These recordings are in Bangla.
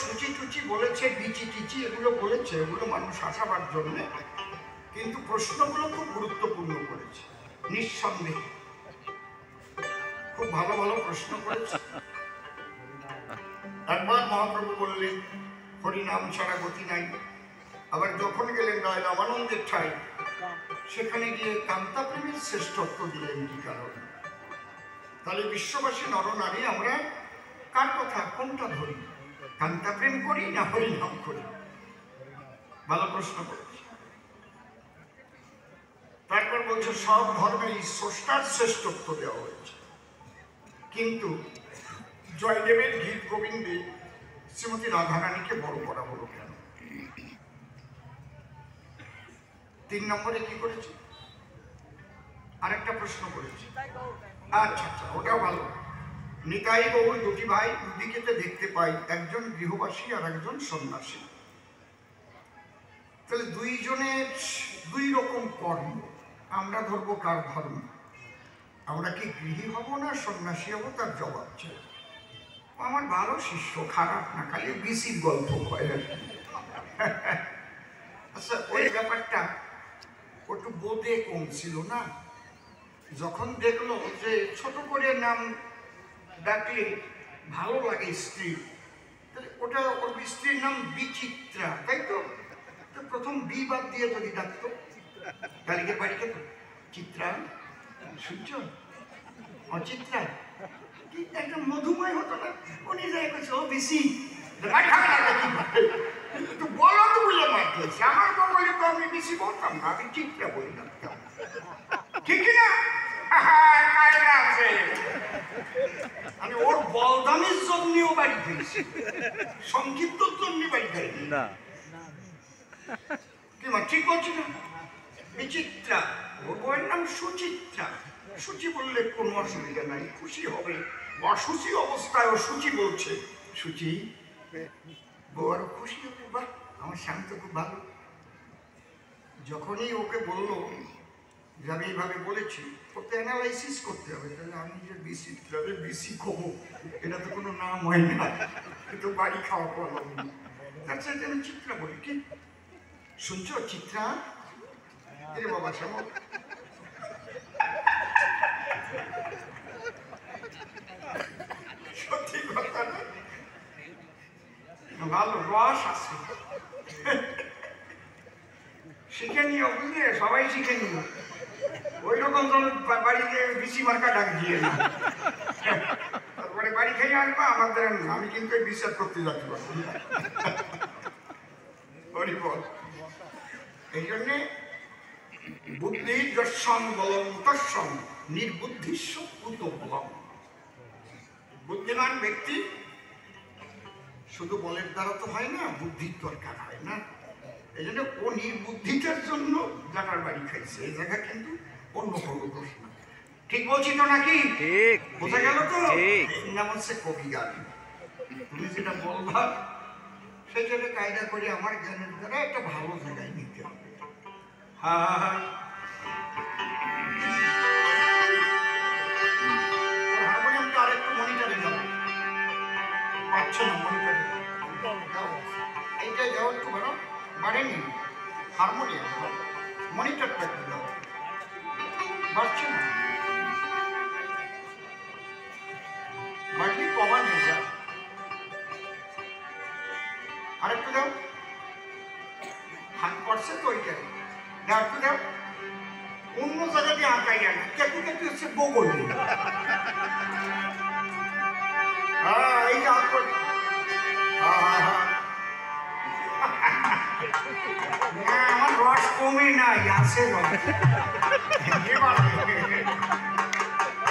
সূচি টুচি বলেছে, বিচি টিচি এগুলো বলেছে, এগুলো মানুষ আসাবার জন্য, কিন্তু প্রশ্নগুলো খুব গুরুত্বপূর্ণ করেছে নিঃসন্দেহে। খুব ভালো ভালো প্রশ্ন করেছে। একবার মহাপ্রভু বললেন হরিনাম ছাড়া গতি নাই। আবার যখন গেলেন রায় রামানন্দের ঠাই, সেখানে গিয়ে কান্তা প্রেমের শ্রেষ্ঠত্ব দিলেন। কি কারণ? তাহলে বিশ্ববাসী নরনারী আমরা কার কথা কোনটা ধরি? কান্তা প্রেম করি না হরিনাম করি? ভালো প্রশ্ন করেছে। তারপর বলছে সব ধর্মেই স্রষ্টার শ্রেষ্ঠত্ব দেওয়া হয়েছে, কিন্তু জয়দেবের গীত গোবিন্দে শ্রীমতী রাধারানীকে বড় করা হলো কেন? 3 নম্বরে কি করেছে? আরেকটা প্রশ্ন করেছে। আচ্ছা আচ্ছা, ওটাও ভালো। নিতাই গৌর দুটি ভাই দুদিকেতে দেখতে পাই, একজন গৃহবাসী আর একজন সন্ন্যাসী। তাহলে দুইজনের দুই রকম কর্ম, আমরা ধরবো কার ধর্ম? আমরা কি গৃহী হব না সন্ন্যাসী হব? তার জবাব চাই। আমার ভালো শিষ্য, খারাপ না, খালি বিসির গল্প হয়। আচ্ছা, ওই ব্যাপারটা একটু বোধে কম ছিল না? যখন দেখলো যে ছোট করে নাম ডাকলে ভালো লাগে স্ত্রী, তাহলে ওটা ওর স্ত্রীর নাম বিচিত্রা, তাই তো? প্রথম বি বাদ দিয়ে যদি ডাকতো, কালিকে বাড়িতে চিত্রা, শুনছ অচিত্রা, কি একটা মধুময় হতো না? উনি যাই করছে ও বেশি একটু বলো তো বলে মারতেছে। আমার বলে তো আমি বেশি বলতাম না, আমি চিত্রা বলে ডাকতাম, ঠিক না? আমি ওর বলদামের জন্যও বাড়ি ফেলছি, সংক্ষিপ্তর জন্য বাড়ি ফেলি না। কি মা ঠিক বলছি না? বিচিত্রা, ওর বউয়ের নাম সুচিত্রা। সুচি বললে কোনো অসুবিধা নাই, খুশি হবে। অসুচি অবস্থায় ও সুচি বলছে, সুচি, বউ আরো খুশি হবে। বাহ, আমার স্বামী তো খুব ভালো। যখনই ওকে বললো যে আমি এইভাবে বলেছি, ওকে অ্যানালাইসিস করতে হবে। তাহলে আমি যে বিচিত্রারে বিসি কমো, এটা তো কোনো নাম হয় না, কিন্তু বাড়ি খাওয়া পড়লাম। তার সাথে আমি চিত্রা বলি। কি শুনছো চিত্রা? এ বাবা শ্যামল, সত্যি কথা না? ভালো রস আছে, শিখে নিও, বুঝলে? সবাই শিখে নিও। ওই রকম বাড়িতে বিসি মার্কা ডাক দিয়ে না, তারপরে বাড়ি খেয়ে আসবা আমাদের। আমি কিন্তু বিশ্বাস করতে যাচ্ছি হরিবল। এই জন্যে বুদ্ধি যস্যং বলং তস্যং নির্বুদ্ধিস্য কুতোভবং। বুদ্ধিমান ব্যক্তি শুধু বলের দ্বারা তো হয় না, বুদ্ধির দরকার হয় না? এই জন্য ও নির্বুদ্ধিটার জন্য জানার বাড়ি খাইছে। এই জায়গা কিন্তু অন্য কোনো দোষ না। ঠিক বলছি তো নাকি? বোঝা গেল তো? নাম হচ্ছে কবি গান। তুমি যেটা বলবা সেই জন্য কায়দা করে আমার জ্ঞানের দ্বারা একটা ভালো জায়গায় নিতে হবে। হারমোনিয়ামটা আরেকটু মনিটরে যাবো, পাচ্ছে না মনিটরে। এইটাই যাও একটু বাড়ো, বাড়েনি হারমোনিয়াম, মনিটরটা একটু যাও, বাড়ছে না। বাড়লি কমা নিয়ে যাও, আরেকটু দাও। হাত পড়ছে তো ওইটাই, দাও একটু দাও। অন্য জায়গা দিয়ে আঁকাই আনা, কেটু কেটু হচ্ছে বগল। এই যে হাত পড়, আমার রস কমে নাই, আছে রস।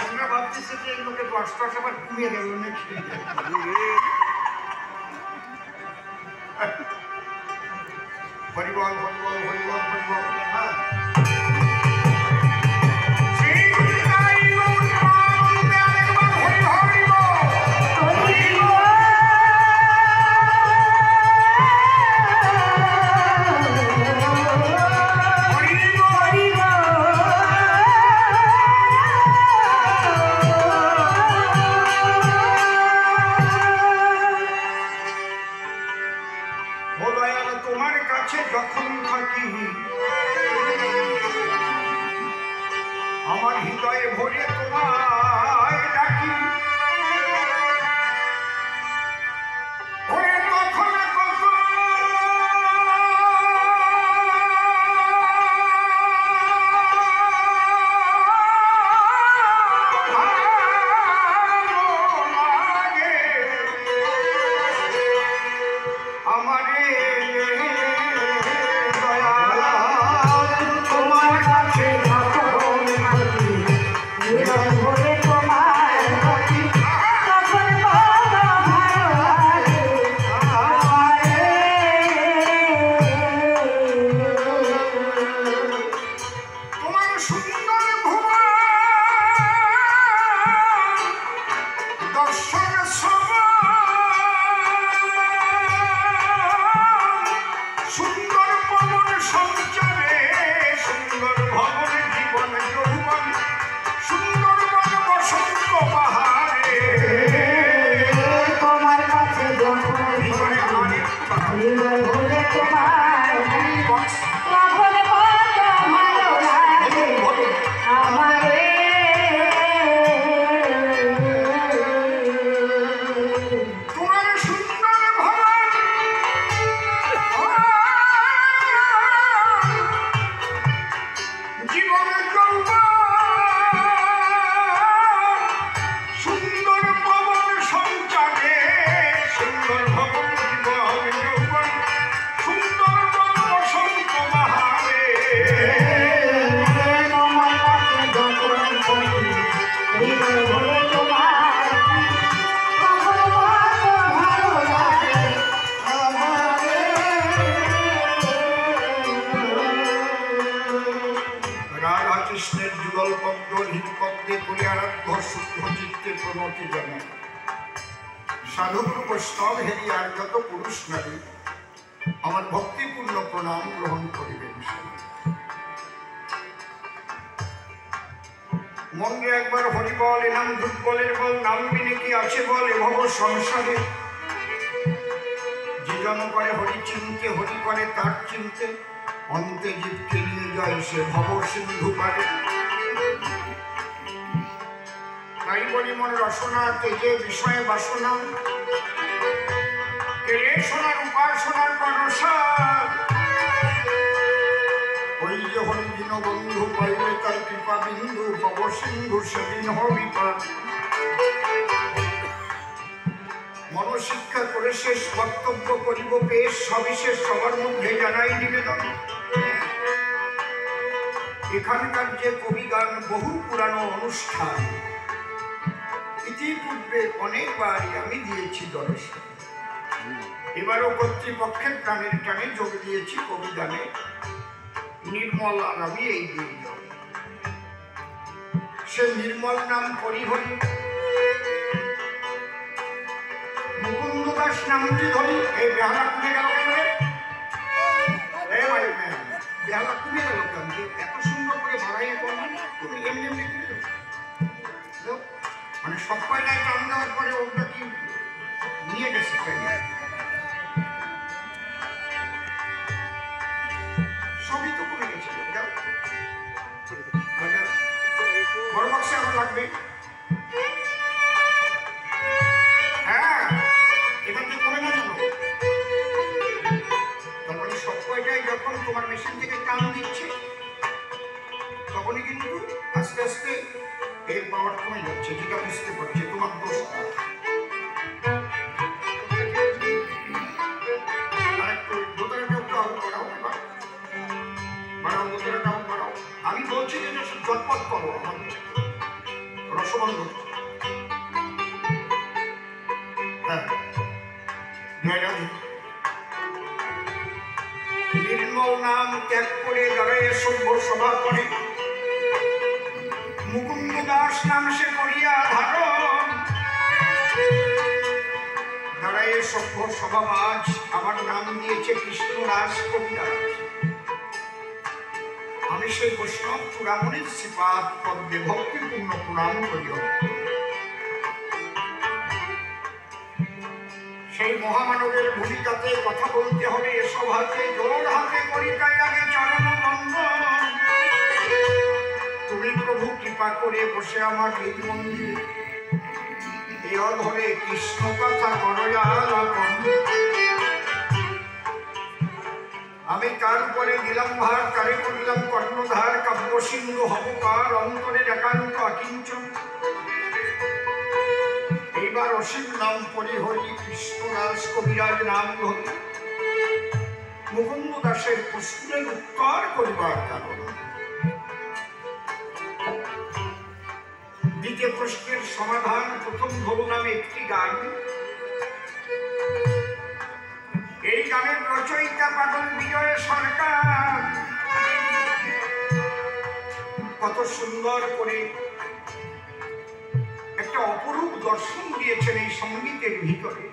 আমরা ভাবতেছি যে এই লোকের রস টস আবার কমিয়ে গেল নাকি। হরিবল হরিবল হরিবল হরিবল। হ্যাঁ, ও দয়াল তোমার কাছে যখন থাকি আমার হৃদয়ে ভরে তোমায় ডাকি ওরে তখন কত সাধুগুরু বৈষ্ণব হেরিয়ার যত পুরুষ নারী আমার ভক্তিপূর্ণ প্রণাম গ্রহণ করিবেন। মনে একবার হরি বল এ নাম দুর্বলের বল নাম বিনে কি আছে বল এ ভব সংসারে যে জন করে হরি চিনতে হরি করে তার চিনতে অন্তে জীবকে নিয়ে যায় সে ভব সিন্ধু পারে। তাই বলি মন রসনা তেজে বিষয়ে বাসনা কেড়ে সোনার উপাসনার পরশা ওই যে হরি দিন বন্ধু পাইলে তার কৃপা বিন্দু ভব সিন্ধু সেদিন হবিপা। মনশিক্ষা করে শেষ কর্তব্য করিব পেশ সবিশেষ সবার মধ্যে জানাই নিবেদন। এখানকার যে কবিগান বহু পুরানো অনুষ্ঠান ইতিপূর্বে অনেকবারই আমি দিয়েছি দর্শন, এবারও কর্তৃপক্ষের প্রাণের টানে যোগ দিয়েছি কবিগানে নির্মল আর আমি এই দুই জন। সে নির্মল নাম হরিহরি, মুকুন্দ দাস নামটি ধরি। এই বেহালা কমে গেল কেন রে? বেহালা কমে গেল কেন? এত সুন্দর করে বাড়াইয়া করবেন তুমি এমনি এমনি মানে সব কয়টায় টান দেওয়ার পরে ওটা কি নিয়ে গেছে সবই তো কমে গেছে। বড় বক্সে এখন লাগবে। হ্যাঁ এবার তো কমে না কেন? তারপরে সব কয়টায় যখন তোমার মেশিন থেকে টান দিচ্ছে তখনই কিন্তু আস্তে আস্তে এর পাওয়ার কমে যাচ্ছে, যেটা বুঝতে পারছি তোমার দোষ। আমি বলছি যে জটপট করো রসবন্ধ। হ্যাঁ নির্মল নাম ত্যাগ করে দাঁড়ায় সভ্য সভা করে মুকুন্দ দাস নাম সে করিয়া ধারণ। দাঁড়ায় সভ্য সভাবাজ আমার নাম দিয়েছে কৃষ্ণদাস কবিরাজ। আমি সেই বৈষ্ণব চূড়ামণির শ্রীপাদ পদ্মে ভক্তিপূর্ণ প্রণাম করিও। সেই মহামানবের ভূমিকাতে কথা বলতে হবে। এসব হাতে জোর হাতে করি তাই আগে চরণ বন্দন। তুমি প্রভু কৃপা করে বসে আমার এই মন্দিরে এ অধরে কৃষ্ণ কথা করো আলাপন। আমি তার উপরে দিলাম ভার, তারে করিলাম কর্ণধার। কাব্য সিন্ধু হবকার অন্তরে একান্ত আকিঞ্চন। এইবার অসীম নাম পরিহরি, কৃষ্ণদাস কবিরাজ নাম ধরি। মুকুন্দ দাসের প্রশ্নের উত্তর করিবার কারণ। দ্বিতীয় প্রশ্নের সমাধান প্রথম ধরলাম একটি গান। এই গানের রচয়িতা পাগল বিজয় সরকার কত সুন্দর করে একটা অপরূপ দর্শন দিয়েছেন এই সঙ্গীতের ভিতরে।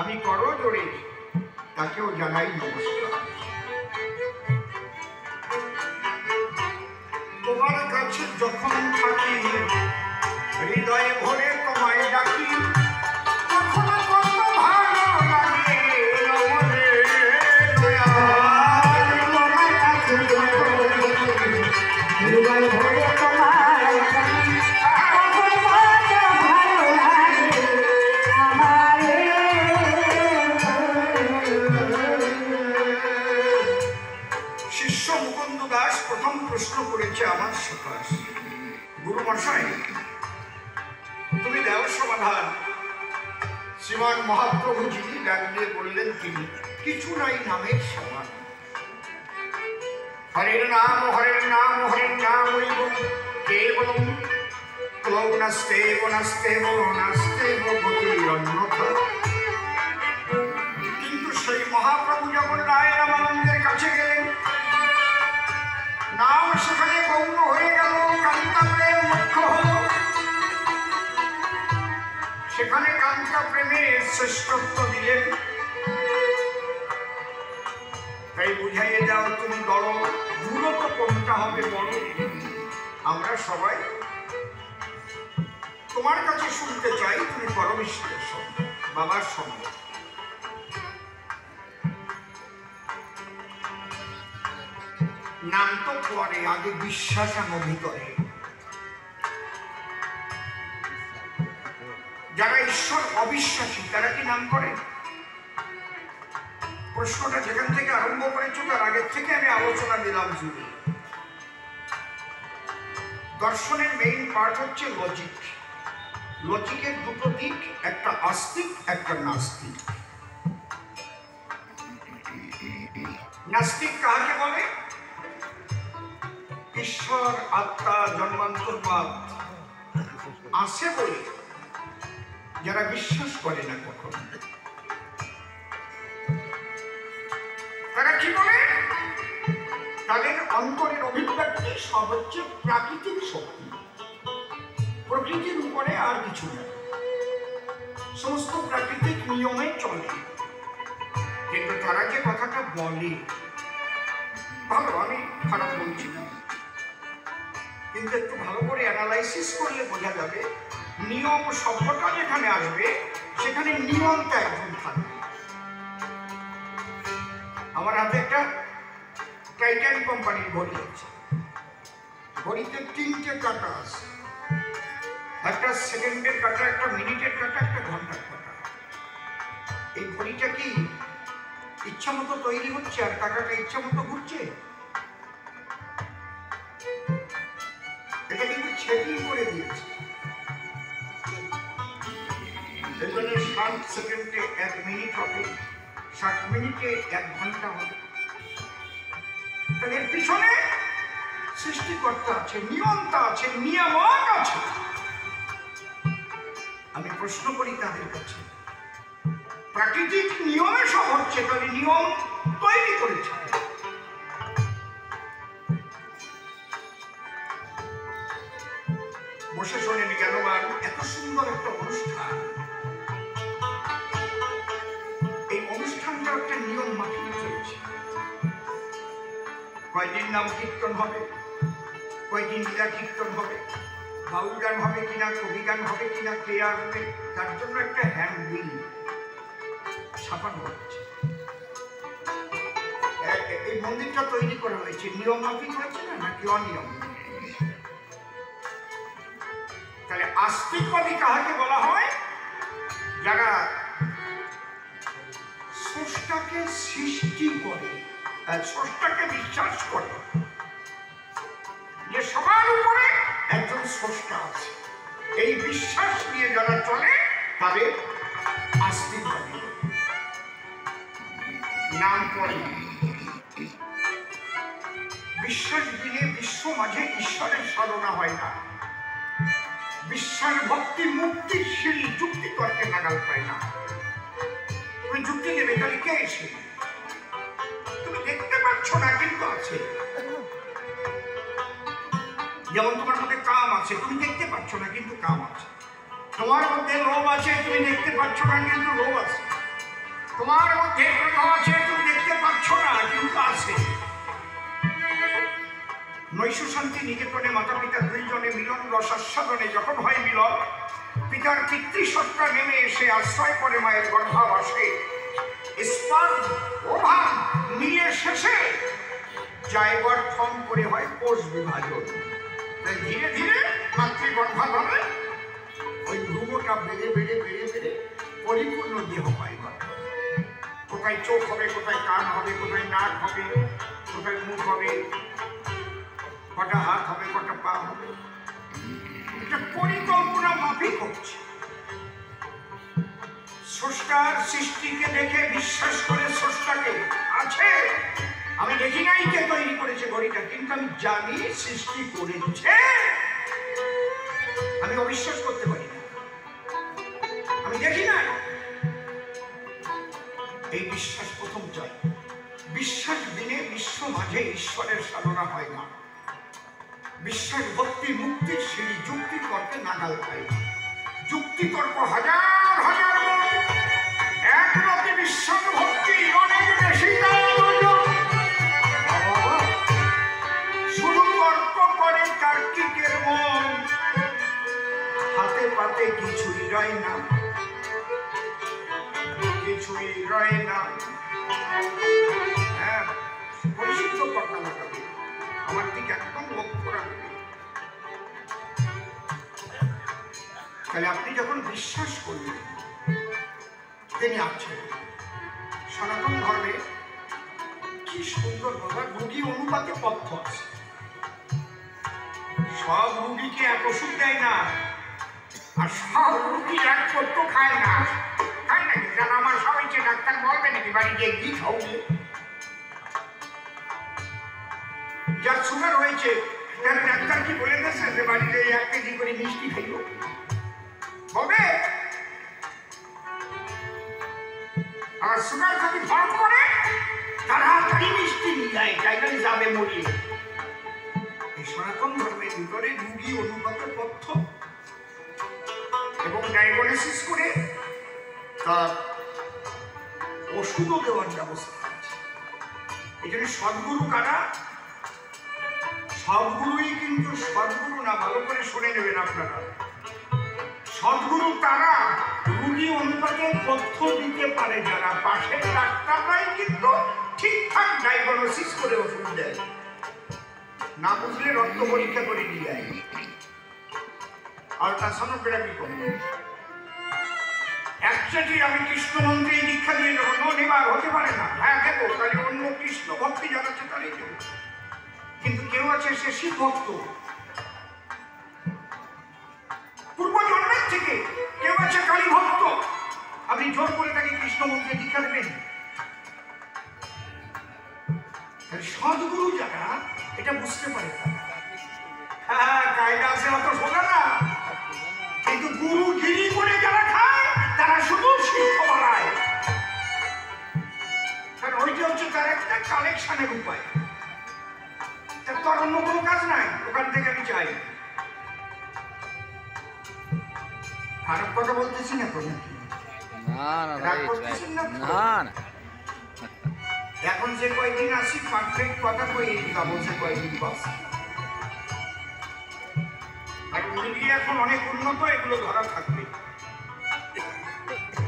আমি করজোড়ে তাকেও জানাই নমস্কার। তোমার কাছে যখন থাকি হৃদয়ে ভরে তোমায় ডাকি, তখন কত ভালো লাগে রমণে দয়াল। তোমার কাছে যখন হৃদয়ে ভরে তোমায় ডাকি, তখন কত ভালো লাগে আমারে। শিষ্য মুকুন্দ দাস প্রথম প্রশ্ন করেছে আমার সকাশ, গুরু মশাই তুমি দেও সমাধান। শ্রীমান মহাপ্রভুজি ডাক দিয়ে বললেন তিনি কিছু নাই নামের সমান। হরের নাম হরের নাম হরের নাম হইব কেবলম ক্লৌ নাস্তেব নাস্তেব নাস্তেব গতি অন্যথা। কিন্তু সেই মহাপ্রভু যখন রায় রামানন্দের কাছে গেলেন, নাম সেখানে গৌণ হয়ে গেল, কান্তা প্রেম মুখ্য হল। সেখানে কান্তা প্রেমের শ্রেষ্ঠত্ব দিলেন। তাই বুঝাইয়ে দাও তুমি বড়, মূলত কোনটা হবে বড়। আমরা সবাই তোমার কাছে শুনতে চাই, তুমি করো বিশ্লেষণ বাবার সঙ্গে। নাম তো পরে, আগে বিশ্বাস আনো ভিতরে। যারা ঈশ্বর অবিশ্বাসী তারা কি নাম করে? প্রশ্নটা যেখান থেকে আরম্ভ করেছো তার আগের থেকে আমি আলোচনা দিলাম জুড়ে। দর্শনের মেইন পার্ট হচ্ছে লজিক। লজিকের দুটো দিক, একটা আস্তিক একটা নাস্তিক। নাস্তিক কাকে বলে? ঈশ্বর আত্মা জন্মান্তরবাদ আছে বলে যারা বিশ্বাস করে না কখন। তারা কি বলে? তাদের অন্তরের অভিব্যক্তি সব হচ্ছে প্রাকৃতিক শক্তি, প্রকৃতির উপরে আর কিছু না, সমস্ত প্রাকৃতিক নিয়মে চলে। কিন্তু তারা যে কথাটা বলে, ভালো, আমি খারাপ বলছি না, কিন্তু একটু ভালো করে অ্যানালাইসিস করলে বোঝা যাবে নিয়ম শব্দটা যেখানে আসবে সেখানে নিয়মটা একজন থাকবে। আমার হাতে একটা টাইটান কোম্পানির ঘড়ি আছে। ঘড়িতে 3টে কাঁটা আছে, একটা সেকেন্ডের কাঁটা, একটা মিনিটের কাঁটা, একটা ঘন্টার কাঁটা। এই ঘড়িটা কি ইচ্ছা মতো তৈরি হচ্ছে আর কাঁটাটা ইচ্ছা মতো ঘুরছে? এটা কিন্তু সেটিং করে দিয়েছে। এখানে 60 সেকেন্ডে 1 মিনিট হবে, 60 মিনিটে 1 ঘন্টা হবে। এর পিছনে সৃষ্টিকর্তা আছে, নিয়ন্তা আছে, নিয়ামক আছে। আমি প্রশ্ন করি তাদের কাছে, প্রাকৃতিক নিয়মে সব হচ্ছে, তাহলে নিয়ম তৈরি করেছে। বসে শোনেন জ্ঞানবান, এত সুন্দর একটা অনুষ্ঠান। এই অনুষ্ঠানটা একটা নিয়ম মাফিক চলছে। কয়দিন নাম কীর্তন হবে, কয়দিন লীলা কীর্তন হবে, বাউল গান হবে কিনা, কবি গান হবে কিনা, কে আসবে, তার জন্য একটা হ্যান্ডবিল ছাপানো হচ্ছে। এই মন্দিরটা তৈরি করা হয়েছে নিয়ম মাফিক হয়েছে না নাকি অনিয়ম? তাহলে আস্তিকবাদী কাহাকে বলা হয়? যারা স্রষ্টাকে সৃষ্টি করে, স্রষ্টাকে বিশ্বাস করে যে সবার উপরে একজন স্রষ্টা আছে, এই বিশ্বাস নিয়ে যারা চলে তাদের আস্তিকবাদী নাম পড়ে। বিশ্বাস দিনে বিশ্ব মাঝে ঈশ্বরের সাধনা হয় না। বিশ্বাস ভক্তি মুক্তির সিঁড়ি যুক্তি তর্কে নাগাল পায় না। তুমি যুক্তি দেবে তাহলে কে এসে? তুমি দেখতে পাচ্ছ না কিন্তু আছে। যেমন তোমার মধ্যে কাম আছে, তুমি দেখতে পাচ্ছ না কিন্তু কাম আছে। তোমার মধ্যে লোভ আছে, তুমি দেখতে পাচ্ছ না কিন্তু লোভ আছে। তোমার মধ্যে ক্রোধ আছে, তুমি দেখতে পাচ্ছ না কিন্তু আছে। নৈশ শান্তি নিকেতনে মাতা পিতা দুইজনে মিলন রসাস্বাদনে যখন হয় মিলন, পিতার পিতৃসত্তা নেমে এসে আশ্রয় করে মায়ের গর্ভাবাসে। স্পার্ম ওভাম মিলে শেষে জায়গর ফর্ম করে হয় কোষ বিভাজন। তাই ধীরে ধীরে মাতৃগর্ভাধানে ওই ভ্রূণটা বেড়ে বেড়ে বেড়ে বেড়ে পরিপূর্ণ দেহ পায়। কোথায় চোখ হবে, কোথায় কান হবে, কোথায় নাক হবে, কোথায় মুখ হবে, কটা হাত হবে, কটা পা হবে। এটা পরিকল্পনা মাফিক হচ্ছে। স্রষ্টার সৃষ্টিকে দেখে বিশ্বাস করে স্রষ্টাকে আছে। আমি দেখি নাই কে তৈরি করেছে ঘড়িটা, কিন্তু আমি জানি সৃষ্টি করেছে। আমি অবিশ্বাস করতে পারি না, আমি দেখি নাই। এই বিশ্বাস প্রথম চাই। বিশ্বাস দিনে বিশ্ব মাঝে ঈশ্বরের সাধনা হয় না। বিশ্বাস ভক্তি মুক্তির সিঁড়ি যুক্তি তর্কে নাগাল পায় না। যুক্তি তর্ক হাজার হাজার এক রাতে বিশ্বাস ভক্তি অনেক বেশি। শুধু তর্ক করে তার্কিকের মন, হাতে পাতে কিছুই রয় না, কিছুই রয় না। হ্যাঁ, পরিশুদ্ধ কথা লাগাবে, আমার দিকে একদম লক্ষ্য রাখবে। তাহলে আপনি যখন বিশ্বাস করবেন তিনি আছেন। সনাতন ধর্মে কি সুন্দর কথা, রোগী অনুপাতে পথ্য আছে। সব রোগীকে এক ওষুধ দেয় না, আর সব রোগী এক পথ্য খায় না। খায় নাকি? যারা আমার সবাই ডাক্তার বলবে নাকি বাড়ি গিয়ে কি খাও? যার সুগার হয়েছে তার ডাক্তার কি বলে গেছে যে বাড়িতে 1 কেজি করে মিষ্টি খাইব? বলবে? আর সুগার যদি ফর্ম করে তাড়াতাড়ি মিষ্টি নিয়ে যায়, তাইলে যাবে মরিয়ে। এই সনাতন ধর্মের ভিতরে রোগী অনুপাতের পথ্য এবং ডায়াগনোসিস করে তার ওষুধও দেওয়ার ব্যবস্থা আছে। এখানে সদ্গুরু কারা? সদ্গুরুই কিন্তু সদ্গুরু না, ভালো করে শুনে নেবেন আপনারা। সদ্গুরু তারা রোগী অনুপাতে তথ্য দিতে পারে যারা, পাশের ডাক্তাররাই কিন্তু ঠিকঠাক ডায়াগনোসিস করে ওষুধ দেয়। না বুঝলে রক্ত পরীক্ষা করে দিয়ে যায়, আলট্রাসোনোগ্রাফি করে। একসাথে আমি কৃষ্ণ মন্ত্রে দীক্ষা দিয়ে দেবো, নেবার হতে পারে না। হ্যাঁ দেবো, তাহলে অন্য কৃষ্ণ ভক্তি জানাচ্ছে তারই দেবো। কিন্তু কেউ আছে সে শিব ভক্ত পূর্ব জন্মের থেকে, কেউ আছে কালী ভক্ত, আপনি জোর করে তাকে কৃষ্ণ মন্ত্রে দীক্ষা দেবেন? সদ্গুরু যারা এটা বুঝতে পারে, হ্যাঁ কায়দা আছে অত সোজা না, কিন্তু গুরুগিরি করে যারা খায় তারা শুধু শিষ্য বাড়ায়। কারণ ওইটা হচ্ছে তার একটা কালেকশনের উপায়। তার তো আর অন্য কোনো কাজ নাই, ওখান থেকে আমি চাই। খারাপ কথা বলতেছি না তো নাকি? এখন যে কয়েকদিন আসি পারফেক্ট কথা কই যাবো, সে কয়েকদিন বাস। আর মিডিয়া এখন অনেক উন্নত, এগুলো ধরা থাকবে।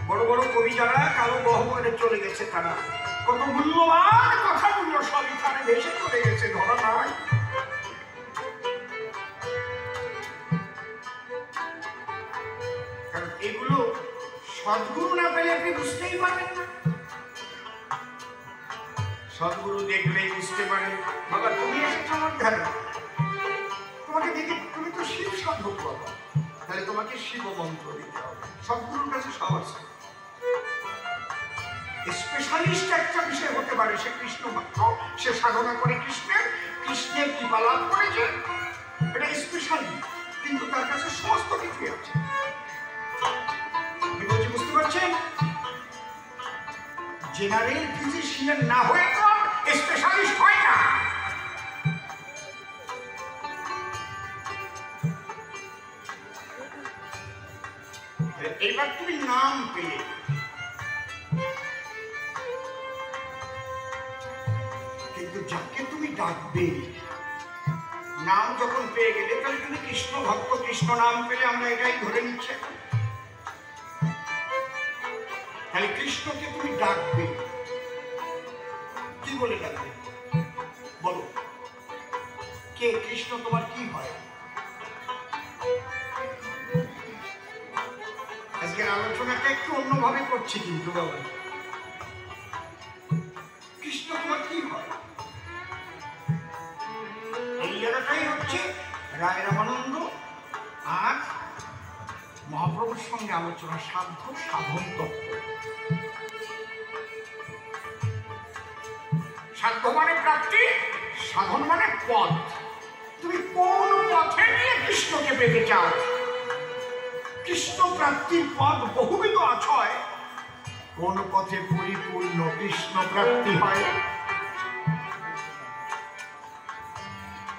বড় বড় কবি যারা কালো গহ্বরে চলে গেছে, তারা কত মূল্যবান কথাগুলো সব এখানে ভেসে চলে গেছে, ধরা নাই। কারণ এগুলো সদ্গুরু না পেলে আপনি বুঝতেই পারবেন না। সদ্গুরু দেখলেই বুঝতে পারে, বাবা তুমি এসেছো আমার ধারে, তোমাকে দেখে তুমি তো শিব সাধক বাবা, তাহলে তোমাকে শিব মন্ত্র দিতে হবে। সদ্গুরুর কাছে সব আছে। স্পেশালিস্ট একটা বিষয় হতে পারে, সে কৃষ্ণ ভক্ত, সে সাধনা করে কৃষ্ণের কৃপা লাভ করেছে, এটা স্পেশালি, কিন্তু তার কাছে সমস্ত কিছুই আছে। বুঝতে পারছেন? জেনারেল ফিজিশিয়ান না হয়ে তো স্পেশালিস্ট হয় না। এইবার তুমি নাম পেলে, কিন্তু যাকে তুমি ডাকবে, নাম যখন পেয়ে গেলে, তাহলে তুমি কৃষ্ণ ভক্ত, কৃষ্ণ নাম পেলে আমরা এটাই ধরে নিচ্ছি। তাহলে কৃষ্ণকে তুমি ডাকবে, কি বলে ডাকবে বলো? কে কৃষ্ণ? তোমার কি হয়? আজকের আলোচনাটা একটু অন্যভাবে করছি, কিন্তু বাবা কৃষ্ণ তোমার কি হয়? এই জায়গাটাই হচ্ছে রায় রামানন্দ আর মহাপ্রভুর সঙ্গে আলোচনা, সাধ্য সাধন তত্ত্ব। সাধ্য মানে প্রাপ্তি, সাধন মানে পথ। তুমি কোন পথে নিয়ে কৃষ্ণকে পেতে চাও? কৃষ্ণ প্রাপ্তির পথ বহুবিধ আছে। কোন পথে পরিপূর্ণ কৃষ্ণ প্রাপ্তি হয়?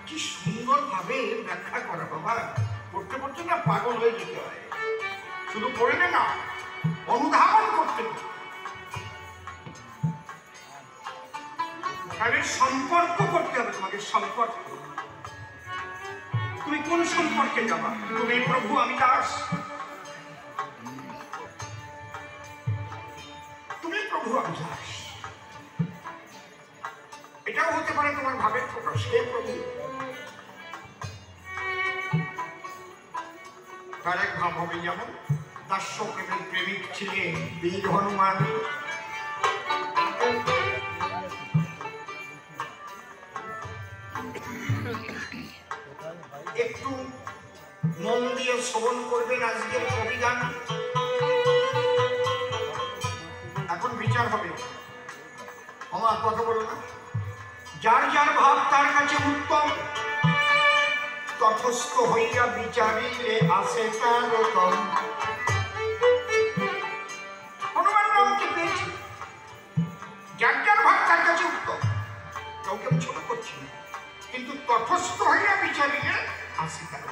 কি সুন্দর ভাবে ব্যাখ্যা করা বাবা, পড়তে পড়তে না পাগল হয়ে যেতে হয়। শুধু পড়লে না, অনুধাবন করতে হবে। তাহলে সম্পর্ক করতে হবে তোমাকে। সম্পর্ক, তুমি কোন সম্পর্কে যাবা? তুমি প্রভু, আমি দাস। তুমি প্রভু, আমি দাস, এটাও হতে পারে তোমার ভাবের প্রকাশ। হে প্রভু, তার এক ভাব হবে, যেমন দাস্য প্রেমের প্রেমিক ছিলেন বীর হনুমান। একটু মন দিয়ে শ্রবণ করবেন আজকের কবিগান, এখন বিচার হবে। আমার কথা বলো না, যার যার ভাব তার কাছে উত্তম, তথস্থ হইয়া বিচারিলে আসে তার রতন। হনুমান রামকে পেয়েছি, যার যার ভাব তার কাছে উত্তম, কাউকে আমি ছোট করছি না, কিন্তু তথস্থ হইয়া বিচারিলে আসে তার।